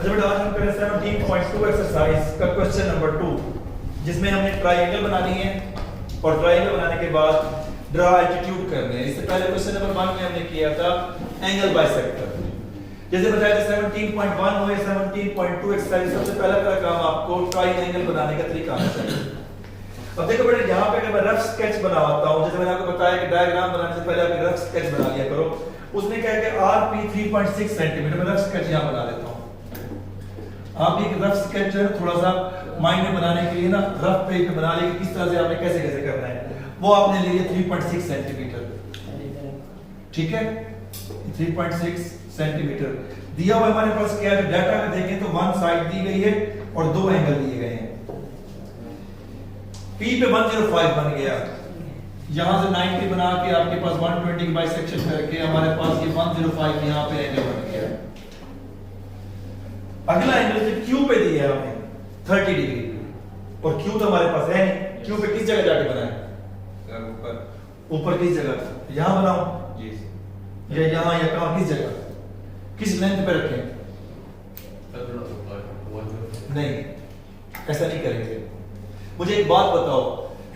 अच्छा बेटा आज हम करें 17.2 एक्सरसाइज का क्वेश्चन नंबर 2 जिसमें हमने ट्रायंगल बनानी है और ट्रायंगल बनाने के बाद ड्रा एल्टीट्यूड करने हैं। इससे पहले क्वेश्चन नंबर 1 में हमने किया था एंगल बाइसेक्टर। जैसे बताया था 17.1 और 17.2 एक्सरसाइज सबसे पहला काम आपको ट्रायंगल बनाने का तरीका आना चाहिए। अब देखो बेटा यहाँ पे अगर मैं रफ स्केच बनाता हूँ, जैसे मैंने आपको बताया कि डायग्राम बनाने से पहले आप रफ स्केच बना लिया करो। उसने कहा कि आरपी 3.6 सेंटीमीटर में रफ स्केच यहाँ बना देता हूँ। आप एक रफ स्केच जो है थोड़ा सा माइंड में बनाने के लिए ना रफ पेज पे बना लिए किस तरह से आपने कैसे कैसे करना है, वो आपने ले लिया 3.6 सेंटीमीटर। ठीक है, 3.6 सेंटीमीटर दिया हुआ हमारे पास। क्या है डाटा में देखें तो वन साइड दी गई है और दो एंगल दिए गए हैं। P पे 105 बन गया, यहां से 90 बना के आपके पास 120 की बाइसेक्शन करके हमारे पास ये 105 यहां पे एंगल बन गया। अगला एंगल जो Q पे दिया है हमने 30 डिग्री, और Q तो हमारे पास है नहीं। Q पे किस जगह जाके बनाए? ऊपर। ऊपर किस जगह? यहां बनाओ जी, या यहां या कहां, किस जगह, किस लेंथ पे रखें? नहीं, ऐसा नहीं करेंगे। मुझे एक बात बताओ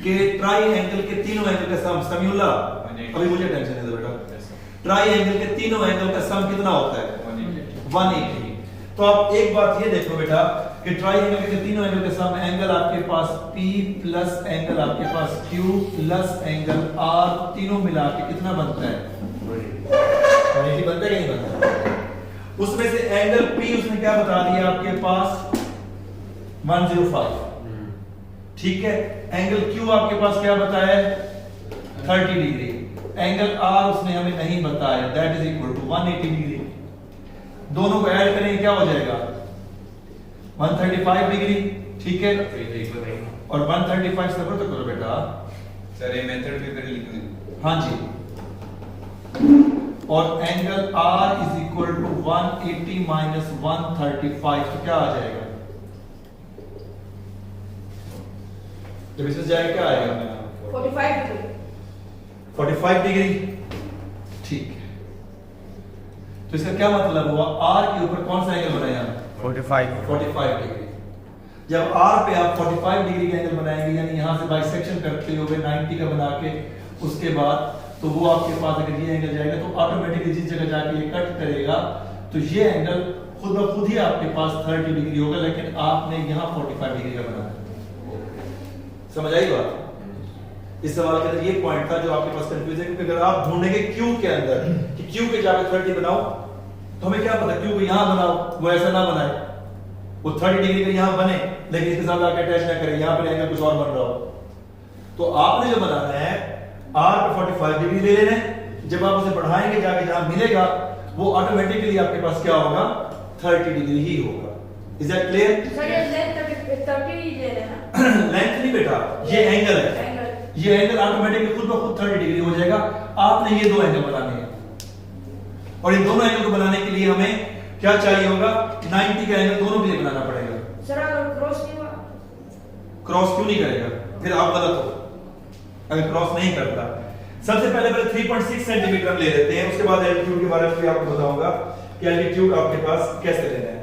कि ट्रायंगल के तीनों एंगल का सम सम अभी मुझे टेंशन है बेटा, ट्रायंगल के तीनों एंगल का सम कितना होता है? 180। तो आप एक बात ये देखो बेटा कि ट्रायंगल के तीनों एंगल का सम एंगल आपके पास P प्लस एंगल आपके पास Q प्लस एंगल R तीनों मिला के कितना बनता है? 180 बनता है कि नहीं बनता? उसमें से एंगल P उसने क्या बता दिया आपके पास? 105। ठीक है, एंगल Q आपके पास क्या बताया? 30 डिग्री। एंगल R उसने हमें नहीं बताया, that is equal to 180 degree. दोनों को ऐड करेंगे क्या हो जाएगा? 135 डिग्री। ठीक है, और 135 से तो करो बेटा सर, ये मेथड भी कर लिखना। हाँ जी, और angle R is equal to 180 minus 135 तो क्या आ जाएगा? जब इसमें जाएगा क्या आएगा? 45 डिग्री। ठीक है, तो इसका क्या मतलब हुआ? R के ऊपर कौन सा एंगल बनाया? 45 डिग्री। जब R पे आप 45 डिग्री का एंगल बनाएंगे, यानी यहां से बाइसेक्शन करते हुए 90 का बना के उसके बाद तो वो आपके पास अगर ये एंगल जाएगा तो ऑटोमेटिकली जिस जगह जाके ये कट करेगा तो ये एंगल खुद ब खुद ही आपके पास 30 डिग्री होगा, लेकिन आपने यहाँ 45 डिग्री का बनाया। समझ आई बात? इस सवाल के अंदर ये पॉइंट था जो आपके पास कंफ्यूजन, क्योंकि अगर आप ढूंढेंगे Q के अंदर कि Q के जगह 30 बनाओ तो हमें क्या पता Q को यहां बनाओ, वो ऐसा ना बनाए, वो 30 डिग्री का यहां बने लेकिन इसके साथ आके अटैच ना करे, यहां पर एंगल कुछ और बन रहा हो। तो आपने जो बनाना है R पे 45 डिग्री ले लेना है। जब आप उसे बढ़ाएंगे जाके जहां मिलेगा वो ऑटोमेटिकली आपके पास क्या होगा? 30 डिग्री ही होगा। Is that clear? सर ये लेंथ 30 ही ले लेना। लेंथ नहीं बेटा, ये एंगल है। ये एंगल ऑटोमेटिकली खुद ब खुद 30 डिग्री हो जाएगा। आपने ये दो एंगल बनाने हैं और इन दोनों एंगल को बनाने के लिए हमें क्या चाहिए होगा? 90 का एंगल दोनों के लिए बनाना पड़ेगा। सर अगर क्रॉस नहीं हुआ? क्रॉस क्यों नहीं करेगा? फिर आप गलत हो अगर क्रॉस नहीं करता। सबसे पहले 3.6 सेंटीमीटर ले लेते हैं, उसके बाद एल्टीट्यूड के बारे में भी आपको बताऊंगा कि एल्टीट्यूड आपके पास कैसे लेना है।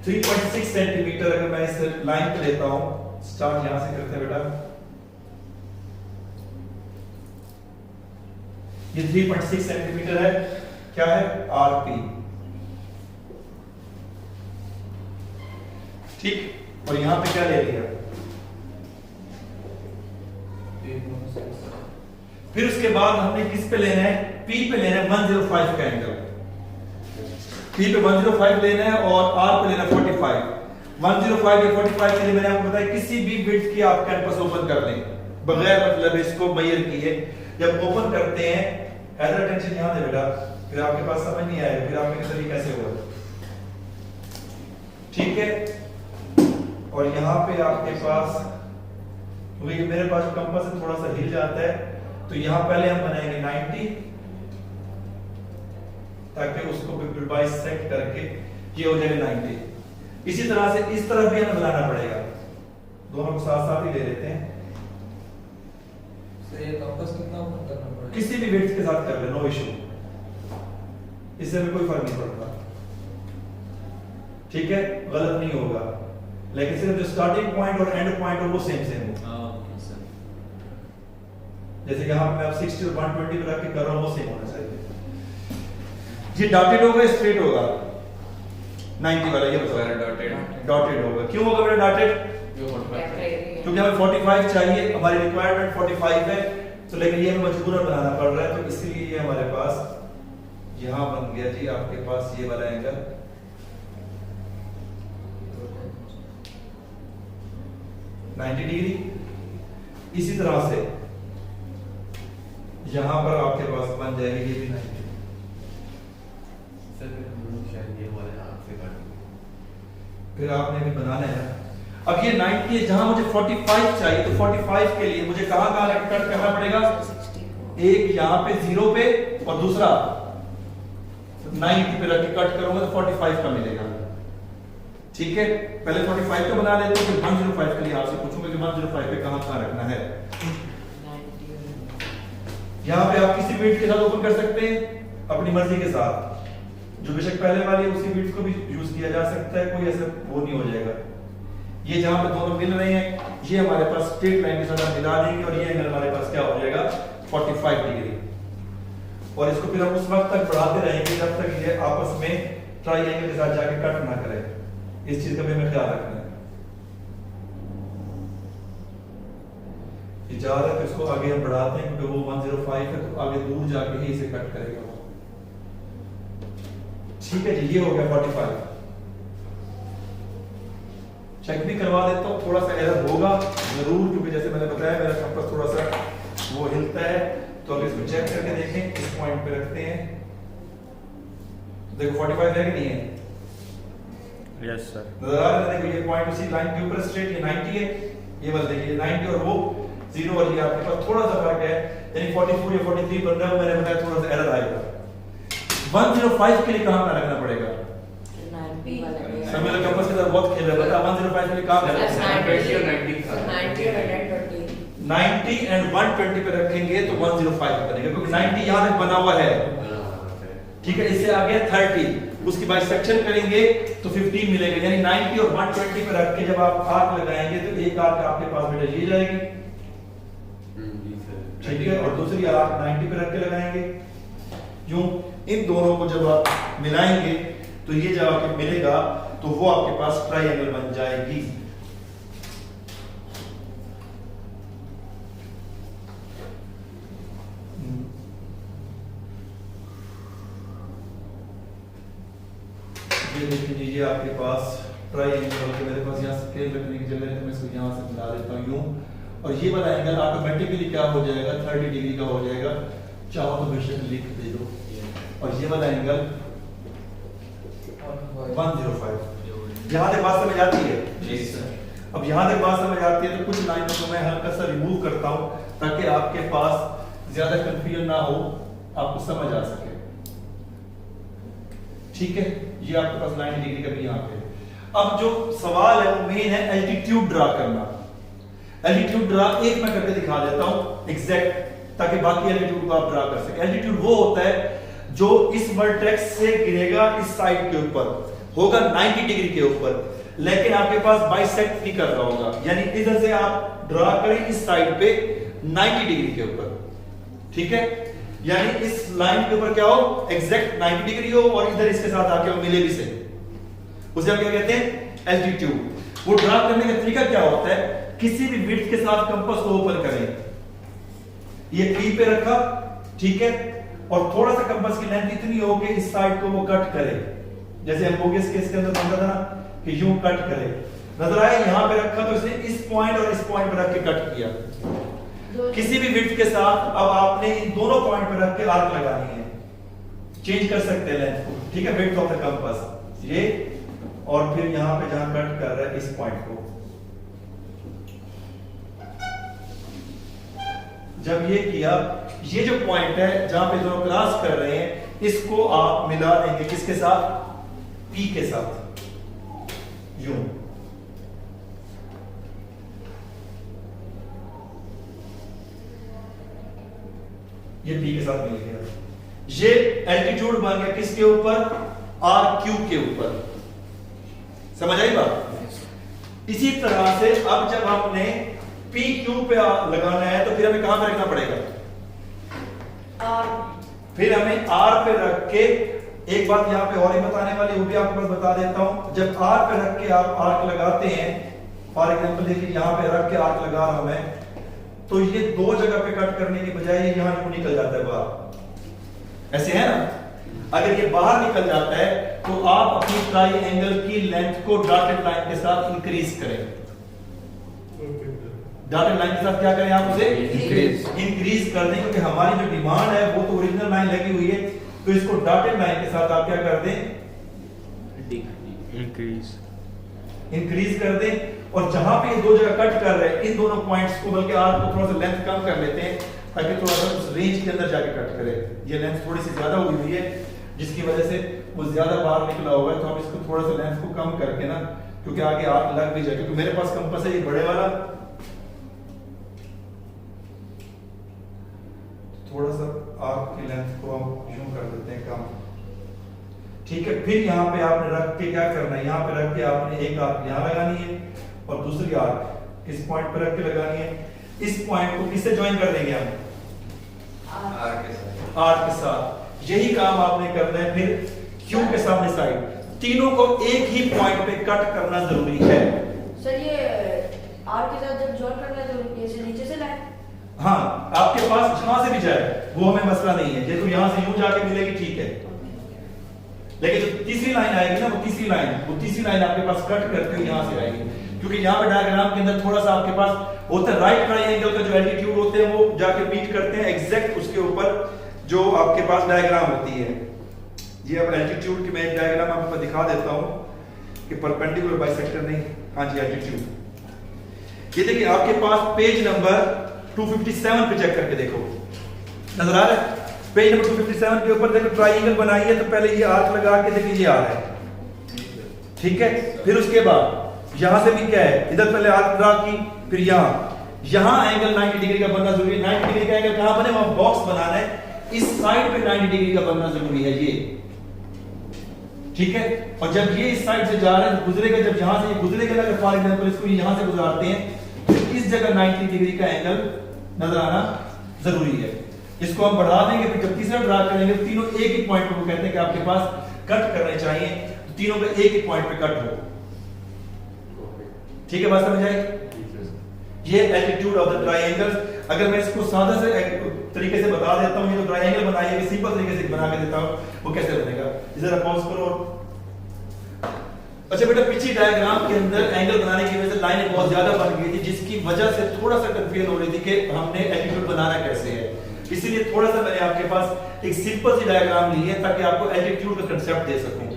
3.6 सेंटीमीटर अगर मैं इस लाइन पे लेता हूं, स्टार्ट यहां से करते हैं बेटा, ये 3.6 सेंटीमीटर है। क्या है? आरपी। ठीक, और यहां पे क्या ले लिया? फिर उसके बाद हमने किस पे लेना है? P पे लेना है 105 का एंगल। P पे 105 लेना है और R पे लेना 45। 105 या 45 के लिए मैंने आपको बताया किसी भी विड्थ की आप कैंपस ओपन कर लें बगैर मतलब इसको मेजर किए। जब ओपन करते हैं, ऐसा टेंशन यहां दे बेटा, फिर आपके पास समझ नहीं आएगा फिर आपके तरीके कैसे हुआ। ठीक है, और यहां पे आपके पास क्योंकि मेरे पास कंपास से थोड़ा सा हिल जाता है तो यहां पहले हम बनाएंगे 90 ताकि उसको बिल्कुल बाइसेक्ट करके ये हो जाएगा 90। इसी तरह से इस तरफ भी हमें बनाना पड़ेगा, दोनों को साथ साथ ही ले लेते हैं। ये कंपास कितना ओपन करना पड़ेगा? किसी भी विड्थ के साथ कर ले, नो इशू, इससे हमें कोई फर्क नहीं पड़ता। ठीक है, गलत नहीं होगा, लेकिन सिर्फ जो स्टार्टिंग पॉइंट और एंड पॉइंट हो वो सेम सेम हो। Okay sir. जैसे यहाँ पे मैं 60 और 120 पे रख के कर रहा हूँ, वो सेम होना चाहिए। ये डॉटेड होगा स्ट्रेट होगा 90 वाला, ये सर बताओ। डॉटेड। डॉटेड होगा, क्यों होगा बेटा डॉटेड? क्योंकि हमें 45 चाहिए, हमारी रिक्वायरमेंट 45 है, तो लेकिन ये हमें मजबूरन बनाना पड़ रहा है, तो इसलिए ये हमारे पास यहाँ बन गया जी आपके पास ये वाला एंगल 90 डिग्री। इसी तरह से यहाँ पर आपके पास बन जाएगी ये भी 90। फिर आपने भी बनाना है ना। अब ये 90 है, जहां मुझे 45 चाहिए, तो 45 के लिए मुझे कहां कहां कट करना पड़ेगा? एक यहाँ पे 0 पे और दूसरा 90 पे रख के कट करूंगा तो 45 का मिलेगा। ठीक है, पहले 45 का बना लेते हैं, फिर 105 के लिए आपसे पूछूंगा कि 105 पे कहां कहां रखना है। यहाँ पे आप किसी बीट के साथ ओपन कर सकते हैं अपनी मर्जी के साथ, जो बेशक पहले वाली है उसी बीट को भी यूज किया जा सकता है, कोई ऐसा वो नहीं हो जाएगा। ये जहां पे दोनों मिल रहे हैं, ये हमारे पास स्ट्रेट लाइन के साथ हम मिला देंगे और ये एंगल हमारे पास क्या हो जाएगा 45 डिग्री। और इसको फिर हम उस वक्त तक बढ़ाते रहेंगे जब तक ये आपस में ट्रायंगल के साथ जाके कट ना करे। इस चीज का भी हमें ख्याल रखना है। ज्यादा तो इसको आगे हम बढ़ाते हैं क्योंकि वो 105 है, तो आगे दूर जाके ही इसे कट करेगा वो। ठीक है जी, ये हो गया 45। चेक भी करवा देता हूँ, थोड़ा सा एरर होगा जरूर, क्योंकि जैसे मैंने बताया मेरा कंपास थोड़ा सा वो हिलता है, तो अगर इसको चेक करके देखें, इस पॉइंट पे रखते हैं, देखो 45 है कि नहीं है? Yes sir. नजर आ रहा है? देखो ये पॉइंट उसी लाइन के ऊपर स्ट्रेट, ये 90 है, ये वाला देखिए 90 और वो 0, और ये आपके पास थोड़ा सा फर्क है, यानी 44 या 43 बन रहा है, मैंने बताया थोड़ा सा एरर आएगा। 105 के लिए कहां पे रखना पड़ेगा? सब मेरा कंपास के साथ बहुत खेल रहा है, बता 105 के लिए कहां पे रखना है? 90 एंड 120 पे रखेंगे तो 105 बनेगा, क्योंकि 90 यहां तक बना हुआ है। ठीक है, इससे आगे 30, उसकी बाइसेक्शन करेंगे तो 15 मिलेगा, यानी 90 और 120 पे रख के जब आप आर्क लगाएंगे तो एक आर्क आपके पास बेटा ये जाएगी, ठीक है, और दूसरी आर्क 90 पे रख के लगाएंगे। यूं इन दोनों को जब आप मिलाएंगे तो ये जब आपको मिलेगा तो वो आपके पास ट्रायंगल बन जाएगी। ये देख लीजिए आपके पास ट्रायंगल, तो मेरे पास यहाँ स्केल रखने की जगह है तो मैं इसको यहाँ से मिला देता हूँ यूं, और ये वाला एंगल ऑटोमेटिकली क्या हो जाएगा 30 डिग्री का हो जाएगा, चाहो तो बेशक लिख दे दो, और ये वाला एंगल 105। यहाँ तक बात समझ आती है? जी सर। अब यहाँ तक बात समझ आती है तो कुछ लाइनों को मैं हल्का सा रिमूव करता हूँ ताकि आपके पास ज्यादा कंफ्यूजन ना हो, आपको समझ आ सके। ठीक है, ये आपके पास 90 डिग्री का भी यहाँ पे। अब जो सवाल है वो मेन है एल्टीट्यूड ड्रा करना। एल्टीट्यूड ड्रा एक मैं करके दिखा देता हूँ एग्जैक्ट, ताकि बाकी एल्टीट्यूड को आप ड्रा कर सके। एल्टीट्यूड वो होता है जो इस वर्टेक्स से गिरेगा इस साइड के ऊपर, होगा 90 डिग्री के ऊपर, लेकिन आपके पास बाइसेक्ट नहीं कर रहा होगा, यानी इधर से आप ड्रा करें इस साइड पे 90 डिग्री के ऊपर। ठीक है, यानी इस लाइन के ऊपर क्या हो एग्जैक्ट 90 डिग्री हो और इधर इसके साथ आके वो मिले भी से, उसे हम क्या कहते हैं एल्टीट्यूड। वो ड्रा करने का तरीका क्या होता है, किसी भी विड्थ के साथ कंपास को ओपन करें, ये P पे रखा, ठीक है, और थोड़ा सा कंपास की लेंथ इतनी हो कि इस साइड को वो कट करे, जैसे हम बोगस केस के अंदर बनता था ना कि यूं कट करे, नजर आया, यहां पे रखा तो इसने इस पॉइंट और इस पॉइंट पे रख के कट किया। किसी भी विड्थ के साथ अब आपने इन दोनों पॉइंट पे रख के आर्क लगानी है, चेंज कर सकते हैं लेंथ को, ठीक है, विड्थ ऑफ द कंपास ये, और फिर यहां पे जहां कट कर रहा है इस पॉइंट को, जब ये किया, ये जो पॉइंट है जहां पे दोनों क्रॉस कर रहे हैं, इसको आप मिला देंगे किसके साथ, P के साथ, यूं। ये P के साथ मिल गया, ये एल्टीट्यूड बन गया किसके ऊपर, RQ के ऊपर। समझ आई बात? इसी तरह से अब जब हमने पी क्यू पे लगाना है तो फिर हमें कहां पे रखना पड़ेगा? और फिर हमें आर पे रख के, एक बात यहां पे और ही बताने वाली, वो भी आपके पास बता देता हूं। जब आर पे रख के आप आर्क लगाते हैं, फॉर एग्जांपल देखिए यहां पे रख के आर्क लगा रहा हूं मैं, तो ये दो जगह पे कट करने की बजाय ये यहां निकल जाता है बाहर, ऐसे है ना। अगर ये बाहर निकल जाता है तो आप अपनी ट्राइएंगल की लेंथ को डॉटेड लाइन के साथ इंक्रीज करें। डॉटेड लाइन के साथ क्या करें आप उसे? इंक्रीज कर दें, क्योंकि हमारी जो डिमांड है वो तो ओरिजिनल लाइन लगी हुई है, तो इसको डॉटेड लाइन के साथ आप क्या कर दें? इंक्रीज कर दें। और जहां पे ये दो जगह कट कर रहे हैं इन दोनों पॉइंट्स को, बल्कि आर्क को थोड़ा सा लेंथ कम कर लेते हैं ताकि थोड़ा सा उस रेंज के अंदर जाके कट करे। ये लेंथ थोड़ी सी ज्यादा हुई हुई है जिसकी वजह से वो ज्यादा बाहर निकला हुआ है, तो हम इसको थोड़ा सा लेंथ को कम करके ना, क्योंकि आगे आर्क लग भी जाए, क्योंकि मेरे पास कंपास है ये बड़े वाला, थोड़ा सा आर्क की लेंथ को हम यूं कर देते हैं कम, ठीक है। फिर यहाँ पे आपने रख के क्या करना है? यहाँ पे रख के आपने एक आर्क यहाँ लगानी है और दूसरी आर्क इस पॉइंट पे रख के लगानी है। इस पॉइंट को किससे ज्वाइन कर देंगे हम? आर्क के साथ। यही काम आपने करना है फिर क्यू के सामने साइड, तीनों को एक ही पॉइंट पे कट करना जरूरी है। सर ये आर के साथ जब जॉइन करना है तो ऐसे नीचे से लाए? हाँ, आपके पास जहां से भी जाए वो हमें मसला नहीं है, जैसे यहां से यूं जाके मिलेगी ठीक है, लेकिन जो तीसरी लाइन आएगी ना, वो तीसरी लाइन आपके पास कट करते हुए यहां से आएगी, क्योंकि यहाँ पे डायग्राम के अंदर थोड़ा सा आपके पास होता है राइट ट्रायंगल का जो एल्टीट्यूड होते हैं वो जाके मीट करते हैं एग्जैक्ट उसके ऊपर जो आपके पास डायग्राम होती है। ये अब एल्टीट्यूड की मैं एक डायग्राम आपको दिखा देता हूं कि परपेंडिकुलर बाइसेक्टर नहीं, हाँ जी एल्टीट्यूड। ये देखिए आपके पास पेज नंबर 257 पे चेक करके देखो, नजर आ रहा है? पेज नंबर 257 के ऊपर देखो ट्रायंगल बनाई है, तो पहले ये आर्क लगा के देखिए ये आ रहा है, ठीक है। फिर उसके बाद यहां से भी क्या है, इधर पहले आर्क ड्रा की, फिर यहां एंगल 90 डिग्री का बनना जरूरी है। 90 डिग्री का एंगल कहां बने? वहां बॉक्स बनाना है, इस साइड पे 90 डिग्री का बनना जरूरी है ये, ठीक है। और जब ये इस साइड से जा रहा है तो गुजरेगा, जब यहां से ये गुजरेगा ना, फॉर एग्जांपल इसको यहां से गुजारते हैं तो इस जगह 90 डिग्री का एंगल नजर आना जरूरी है। इसको हम बढ़ा देंगे, फिर जब तीसरा ड्रा करेंगे तो तीनों एक ही पॉइंट पे, वो कहते हैं कि आपके पास कट करने चाहिए तो तीनों पे एक ही पॉइंट पे कट हो, ठीक है। बात समझ आई? ये एल्टीट्यूड ऑफ द ट्रायंगल्स। अगर मैं इसको सादा से तरीके से बता देता हूं, ये जो ट्रायंगल बनाई है सिंपल तरीके से बना के देता हूं, वो कैसे बनेगा जरा पॉज करो। अच्छा बेटा, पिछली डायग्राम के अंदर एंगल बनाने की वजह से लाइनें बहुत ज्यादा बन गई थी, जिसकी वजह से थोड़ा सा कंफ्यूजन हो रही थी कि हमने एल्टीट्यूड बनाना कैसे है। इसीलिए थोड़ा सा मैंने आपके पास एक सिंपल सी डायग्राम ली है ताकि आपको एल्टीट्यूड का कांसेप्ट दे सकूं।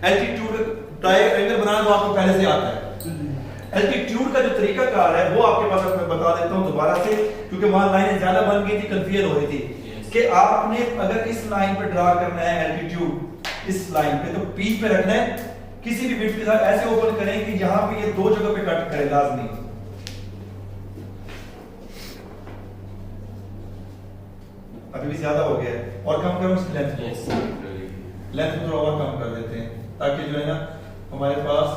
एल्टीट्यूड ट्रायंगल बनाना तो आपको पहले से आता है, एल्टीट्यूड का जो तरीका कार है वो आपके पास मैं बता देता हूं दोबारा से, क्योंकि वहां लाइनें ज्यादा बन गई थी, कंफ्यूजन हो रही थी कि आपने अगर इस लाइन पे ड्रा करना है एल्टीट्यूड इस लाइन पे, तो पी पे रखना है, किसी भी बिट के साथ ऐसे ओपन करें कि यहां पे ये दो जगह पे कट करे लाजमी। अभी भी ज्यादा हो गया है, और कम करो इसकी लेंथ को, लेंथ को थोड़ा और कम कर देते हैं ताकि जो है ना हमारे पास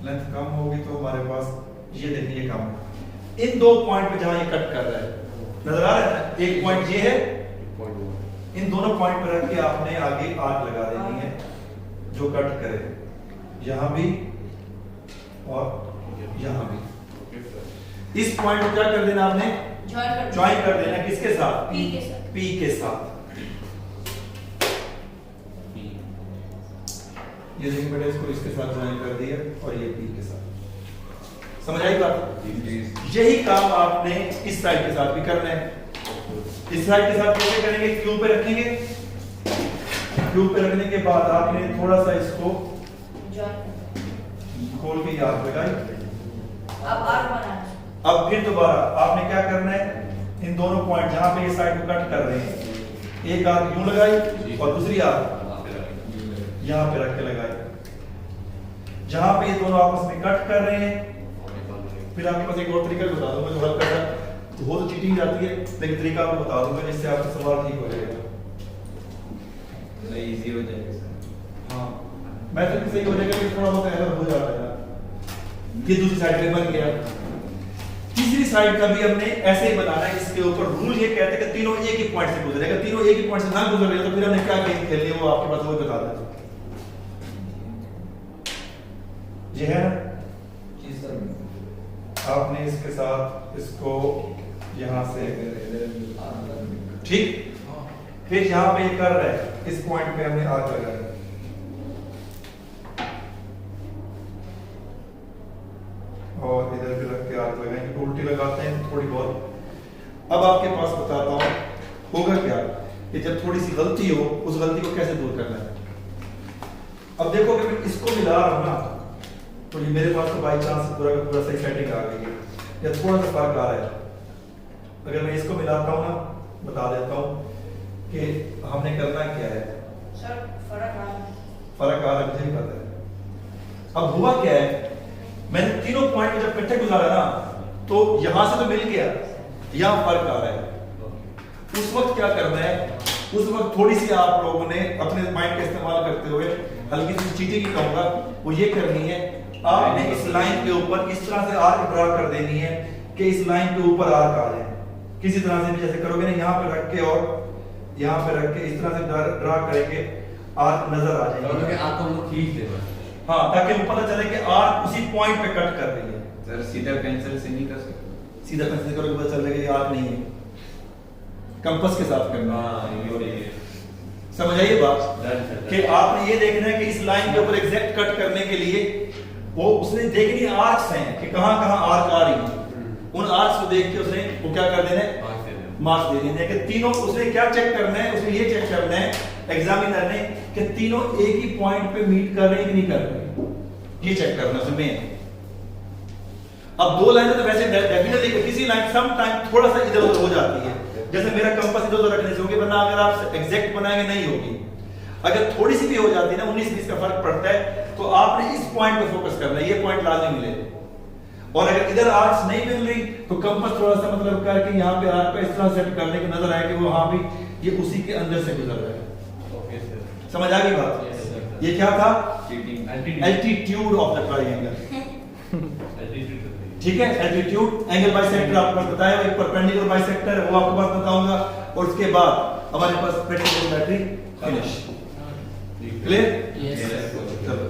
लेंथ कम होगी, तो हमारे पास ये देखिए कम। इन दो पॉइंट पे जहां ये कट कर रहा है नजर आ रहा है, एक पॉइंट ये है, इन दोनों पॉइंट पर रख के आपने आगे आर्क लगा देनी है जो कट करे, यहां भी और यहां भी। इस पॉइंट को क्या कर देना आपने? ज्वाइन कर देना, किसके साथ? पी के साथ। पी के साथ। ये देखिए बेटा, इसको इसके साथ ज्वाइन कर दिया और ये पी के साथ। समझ आई बात? यही काम आपने इस साइड के साथ भी करना है। इस साइड के साथ कैसे करेंगे? क्यू पे रखेंगे, क्यू पे रखने के बाद आपने थोड़ा सा इसको खोल के याद लगाई। अब आर्क बनाना। अब फिर दोबारा आपने क्या करना है, इन दोनों पॉइंट जहां पे ये साइड को कट कर रहे हैं, एक आर्क यूं लगाई और दूसरी आर्क यहां पे रख के लगाई, जहां पे ये दोनों आपस में कट कर रहे हैं। फिर आपके पास एक और तरीका बता दूंगा जो हल करना हो तो चीटिंग जाती है, लेकिन तरीका आपको बता दूंगा जिससे आपका सवाल ठीक हो जाएगा। मतलब इजी हो जाएगा सर। हाँ मैथड भी सही हो जाएगा, लेकिन थोड़ा बहुत एरर हो जाता है यार। ये दूसरी साइड पे बन गया। तीसरी साइड का भी हमने ऐसे ही बनाना है। इसके ऊपर रूल ये कहते हैं कि तीनों एक ही पॉइंट से गुजरेगा। तीनों एक ही पॉइंट से ना गुजर रहे तो फिर हमने क्या गेम खेलनी है वो आपके पास वो बता देते। ये है ना, जी सर। आपने इसके साथ इसको यहां से ठीक, हाँ। फिर यहां पे ये कर रहा है, इस पॉइंट पे हमने आग लगा है। और इधर भी रख के आग लगाएंगे, उल्टी लगाते हैं थोड़ी बहुत। अब आपके पास बताता हूं होगा क्या कि जब थोड़ी सी गलती हो, उस गलती को कैसे दूर करना है। अब देखो कि मैं इसको मिला रहा हूं ना, तो ये मेरे पास तो बाई चांस पूरा का पूरा सही सेटिंग आ गई है, या थोड़ा सा फर्क आ रहा है। अगर मैं इसको मिलाता हूं ना, बता देता हूं कि हमने करना क्या है। सर फर्क आ फर्क आ रहा है, मुझे भी पता है। अब हुआ क्या है, मैंने तीनों पॉइंट जब इकट्ठे गुजारा ना, तो यहां से तो मिल गया, यहां फर्क आ रहा है। उस वक्त क्या करना है, उस वक्त थोड़ी सी आप लोगों ने अपने माइंड का इस्तेमाल करते हुए हल्की सी चीटिंग की कहूंगा, वो ये करनी है, आपने इस लाइन के ऊपर इस तरह से आर्क ड्रा कर देनी है कि इस लाइन के ऊपर आर्क आ जाए। किसी तरह से भी जैसे करोगे ना, यहाँ पे रख के और यहाँ पे रख के इस तरह से ड्रा करेंगे, आर्क नजर आ जाएंगे। आप हम लोग खींच दे बस। हाँ, ताकि वो पता चले कि आर्क उसी पॉइंट पे कट कर रही है। सर सीधा पेंसिल से नहीं कर सकते? सीधा पेंसिल करोगे पता चल जाएगा ये आर्क नहीं है, कंपास के साथ करना। समझ आइए बात कि आपने ये देखना है कि इस लाइन के ऊपर एग्जैक्ट कट करने के लिए वो उसने देखनी आर्क्स हैं कि कहां कहां आर्क आ रही है। उन आर्क्स को देख के उसने वो क्या कर देना है, मार्क्स दे देने हैं कि तीनों। उसने क्या चेक करना है, उसने ये चेक करना है एग्जामिनर ने कि तीनों एक ही पॉइंट पे मीट कर रहे हैं कि नहीं कर रहे, ये चेक करना उसमें। अब दो लाइनें तो वैसे डेफिनेटली किसी लाइन सम टाइम थोड़ा सा इधर उधर हो जाती है, जैसे मेरा कंपास इधर उधर रखने से होगी, वरना अगर आप एग्जैक्ट बनाएंगे नहीं होगी। अगर थोड़ी सी भी हो जाती है ना, 19-20 का फर्क पड़ता है, तो आपने इस पॉइंट पे फोकस करना है, ये पॉइंट लाजमी मिले। और अगर इधर आर्क्स नहीं मिल रही तो कंपास थोड़ा सा मतलब करके यहाँ पे आर्क पे इस तरह सेट करने की नजर आए कि वो हाँ भी ये उसी के अंदर से गुजर रहा है। Okay sir. समझ आ गई बात? Yes, sir. ये क्या था, cheating. Altitude of the triangle. Altitude. ठीक है, एल्टीट्यूड एंगल बाइसेक्टर आपको पास बताया, एक परपेंडिकुलर बाइसेक्टर है वो आपको पास बताऊंगा, और उसके बाद हमारे पास पेट्रोमेट्री फिनिश। क्लियर? Yes, चलो।